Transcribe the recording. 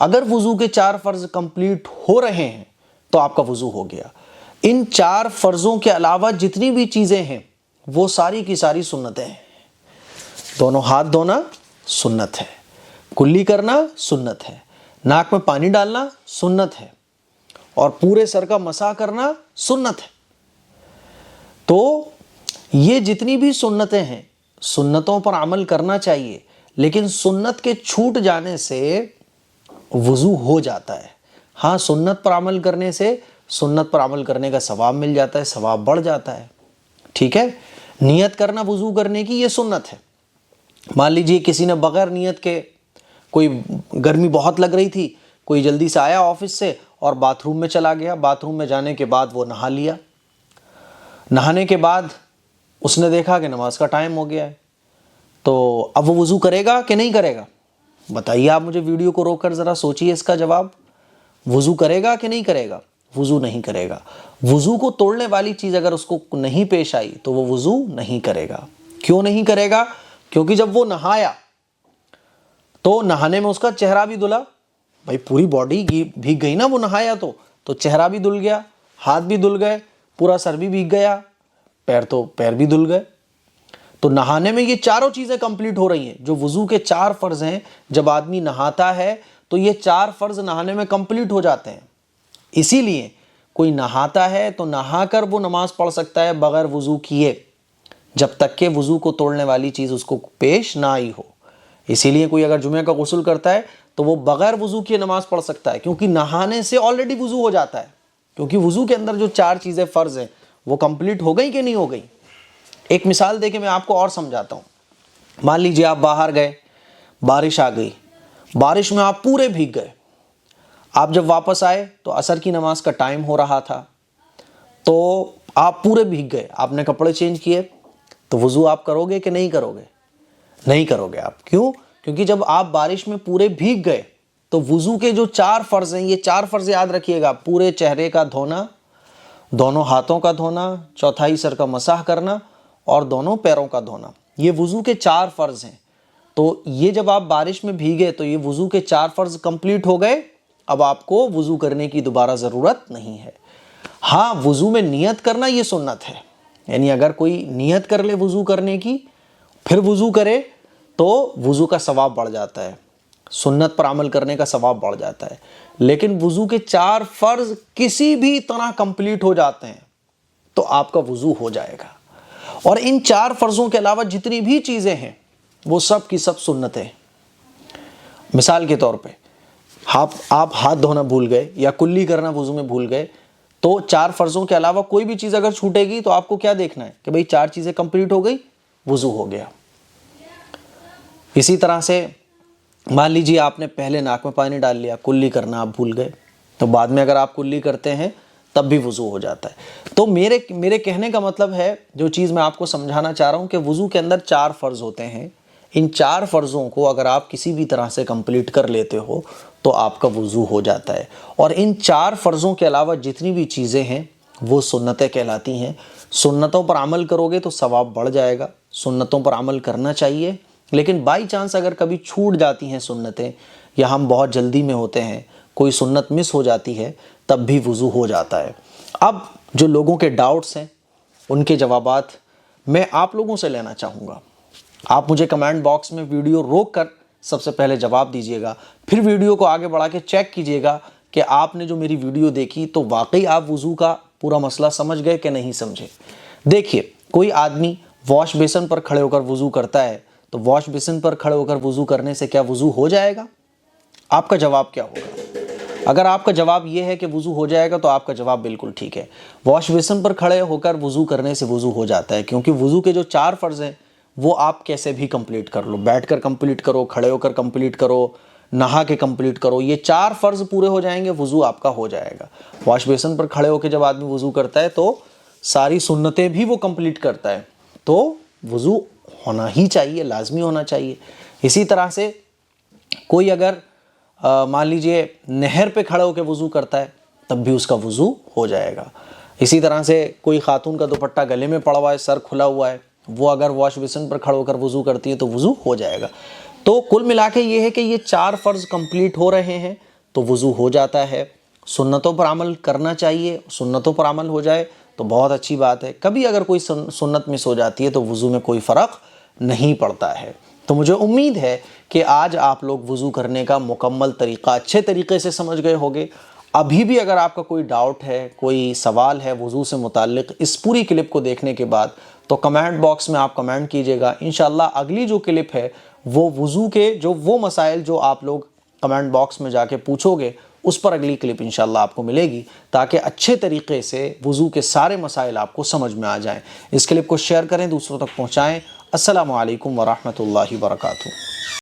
اگر وضو کے 4 فرض کمپلیٹ ہو رہے ہیں تو آپ کا وضو ہو گیا۔ ان 4 فرضوں کے علاوہ جتنی بھی چیزیں ہیں وہ ساری کی ساری سنتیں ہیں۔ دونوں ہاتھ دھونا سنت ہے، کلی کرنا سنت ہے، ناک میں پانی ڈالنا سنت ہے، اور پورے سر کا مسح کرنا سنت ہے۔ تو یہ جتنی بھی سنتیں ہیں، سنتوں پر عمل کرنا چاہیے، لیکن سنت کے چھوٹ جانے سے وضو ہو جاتا ہے۔ ہاں، سنت پر عمل کرنے سے سنت پر عمل کرنے کا ثواب مل جاتا ہے، ثواب بڑھ جاتا ہے، ٹھیک ہے۔ نیت کرنا وضو کرنے کی یہ سنت ہے۔ مان لیجئے کسی نے بغیر نیت کے، کوئی گرمی بہت لگ رہی تھی، کوئی جلدی سے آیا آفس سے اور باتھ روم میں چلا گیا، باتھ روم میں جانے کے بعد وہ نہا لیا، نہانے کے بعد اس نے دیکھا کہ نماز کا ٹائم ہو گیا ہے، تو اب وہ وضو کرے گا کہ نہیں کرے گا؟ بتائیے آپ مجھے، ویڈیو کو روک کر ذرا سوچئے اس کا جواب۔ وضو کرے گا کہ نہیں کرے گا؟ وضو نہیں کرے گا۔ وضو کو توڑنے والی چیز اگر اس کو نہیں پیش آئی تو وہ وضو نہیں کرے گا۔ کیوں نہیں کرے گا؟ کیونکہ جب وہ نہایا تو نہانے میں اس کا چہرہ بھی دھلا، بھائی پوری باڈی بھیگ گئی نا، وہ نہایا تو چہرہ بھی دھل گیا، ہاتھ بھی دھل گئے، پورا سر بھی بھیگ گیا، پیر بھی دھل گئے۔ تو نہانے میں یہ چاروں چیزیں کمپلیٹ ہو رہی ہیں، جو وضو کے 4 فرض ہیں۔ جب آدمی نہاتا ہے تو یہ 4 فرض نہانے میں کمپلیٹ ہو جاتے ہیں۔ اسی لیے کوئی نہاتا ہے تو نہا کر وہ نماز پڑھ سکتا ہے بغیر وضو کیے، جب تک کہ وضو کو توڑنے والی چیز اس کو پیش نہ آئی ہو۔ اسی لیے کوئی اگر جمعہ کا غسل کرتا ہے تو وہ بغیر وضو کیے نماز پڑھ سکتا ہے، کیونکہ نہانے سے آلریڈی وضو ہو جاتا ہے، کیونکہ وضو کے اندر جو 4 چیزیں فرض ہیں وہ کمپلیٹ ہو گئی کہ نہیں ہو گئی۔ ایک مثال دے کے میں آپ کو اور سمجھاتا ہوں۔ مان لیجئے آپ باہر گئے، بارش آ گئی، بارش میں آپ پورے بھیگ گئے، آپ جب واپس آئے تو عصر کی نماز کا ٹائم ہو رہا تھا، تو آپ پورے بھیگ گئے، آپ نے کپڑے چینج کیے، تو وضو آپ کرو گے کہ نہیں کرو گے؟ نہیں کرو گے آپ۔ کیوں؟ کیونکہ جب آپ بارش میں پورے بھیگ گئے تو وضو کے جو 4 فرض ہیں، یہ 4 فرض یاد رکھیے گا، پورے چہرے کا دھونا، دونوں ہاتھوں کا دھونا، چوتھائی سر کا مسح کرنا اور دونوں پیروں کا دھونا، یہ وضو کے 4 فرض ہیں۔ تو یہ جب آپ بارش میں بھیگے تو یہ وضو کے 4 فرض کمپلیٹ ہو گئے، اب آپ کو وضو کرنے کی دوبارہ ضرورت نہیں ہے۔ ہاں، وضو میں نیت کرنا یہ سنت ہے، یعنی اگر کوئی نیت کر لے وضو کرنے کی پھر وضو کرے تو وضو کا ثواب بڑھ جاتا ہے، سنت پر عمل کرنے کا ثواب بڑھ جاتا ہے۔ لیکن وضو کے 4 فرض کسی بھی طرح کمپلیٹ ہو جاتے ہیں تو آپ کا وضو ہو جائے گا۔ اور ان 4 فرضوں کے علاوہ جتنی بھی چیزیں ہیں وہ سب کی سب سنتیں ہیں۔ مثال کے طور پہ آپ ہاتھ دھونا بھول گئے یا کلی کرنا وضو میں بھول گئے، تو 4 فرضوں کے علاوہ کوئی بھی چیز اگر چھوٹے گی تو آپ کو کیا دیکھنا ہے کہ بھئی 4 چیزیں کمپلیٹ ہو گئی، وضو ہو گیا۔ اسی طرح سے مان لیجیے آپ نے پہلے ناک میں پانی ڈال لیا، کلی کرنا آپ بھول گئے، تو بعد میں اگر آپ کلی کرتے ہیں تب بھی وضو ہو جاتا ہے۔ تو میرے کہنے کا مطلب ہے، جو چیز میں آپ کو سمجھانا چاہ رہا ہوں، کہ وضو کے اندر 4 فرض ہوتے ہیں۔ ان 4 فرضوں کو اگر آپ کسی بھی طرح سے کمپلیٹ کر لیتے ہو تو آپ کا وضو ہو جاتا ہے۔ اور ان 4 فرضوں کے علاوہ جتنی بھی چیزیں ہیں وہ سنتیں کہلاتی ہیں۔ سنتوں پر عمل کرو گے تو ثواب بڑھ جائے گا، سنتوں پر عمل کرنا چاہیے۔ لیکن بائی چانس اگر کبھی چھوٹ جاتی ہیں سنتیں، یا ہم بہت جلدی میں ہوتے ہیں، کوئی سنت مس ہو جاتی ہے، تب بھی وضو ہو جاتا ہے۔ اب جو لوگوں کے ڈاؤٹس ہیں ان کے جوابات میں آپ لوگوں سے لینا چاہوں گا۔ آپ مجھے کمنٹ باکس میں ویڈیو روک کر سب سے پہلے جواب دیجیے گا، پھر ویڈیو کو آگے بڑھا کے چیک کیجیے گا کہ آپ نے جو میری ویڈیو دیکھی تو واقعی آپ وضو کا پورا مسئلہ سمجھ گئے کہ نہیں سمجھے۔ دیکھیے، کوئی آدمی واش بیسن پر کھڑے ہو کر وضو کرتا ہے، تو واش بیسن پر کھڑے ہو کر وضو کرنے سے کیا وضو ہو جائے گا؟ آپ کا جواب کیا ہوگا؟ اگر آپ کا جواب یہ ہے کہ وضو ہو جائے گا تو آپ کا جواب بالکل ٹھیک ہے۔ واش بیسن پر کھڑے ہو کر وضو کرنے سے وضو ہو جاتا ہے، کیونکہ وضو کے جو 4 فرض ہیں وہ آپ کیسے بھی کمپلیٹ کر لو، بیٹھ کر کمپلیٹ کرو، کھڑے ہو کر کمپلیٹ کرو، نہا کے کمپلیٹ کرو، یہ 4 فرض پورے ہو جائیں گے، وضو آپ کا ہو جائے گا۔ واش بیسن پر کھڑے ہو کے جب آدمی وضو کرتا ہے تو ساری سنتیں بھی وہ کمپلیٹ کرتا ہے، تو وضو ہونا ہی چاہیے، لازمی ہونا چاہیے۔ اسی طرح سے کوئی اگر مان لیجئے نہر پہ کھڑے ہو کے وضو کرتا ہے تب بھی اس کا وضو ہو جائے گا۔ اسی طرح سے کوئی خاتون کا دوپٹہ گلے میں پڑا ہوا ہے، سر کھلا ہوا ہے، وہ اگر واش بیسن پر کھڑے ہو کر وضو کرتی ہے تو وضو ہو جائے گا۔ تو کل ملا کے یہ ہے کہ یہ 4 فرض کمپلیٹ ہو رہے ہیں تو وضو ہو جاتا ہے۔ سنتوں پر عمل کرنا چاہیے، سنتوں پر عمل ہو جائے تو بہت اچھی بات ہے۔ کبھی اگر کوئی سنت مس ہو جاتی ہے تو وضو میں کوئی فرق نہیں پڑتا ہے۔ تو مجھے امید ہے کہ آج آپ لوگ وضو کرنے کا مکمل طریقہ اچھے طریقے سے سمجھ گئے ہوگے۔ ابھی بھی اگر آپ کا کوئی ڈاؤٹ ہے، کوئی سوال ہے وضو سے متعلق اس پوری کلپ کو دیکھنے کے بعد، تو کمنٹ باکس میں آپ کمنٹ کیجئے گا۔ انشاءاللہ اگلی جو کلپ ہے وہ وضو کے وہ مسائل جو آپ لوگ کمنٹ باکس میں جا کے پوچھو گے، اس پر اگلی کلپ انشاءاللہ آپ کو ملے گی، تاکہ اچھے طریقے سے وضو کے سارے مسائل آپ کو سمجھ میں آ جائیں۔ اس کلپ کو شیئر کریں، دوسروں تک پہنچائیں۔ السلام علیکم ورحمۃ اللہ وبرکاتہ۔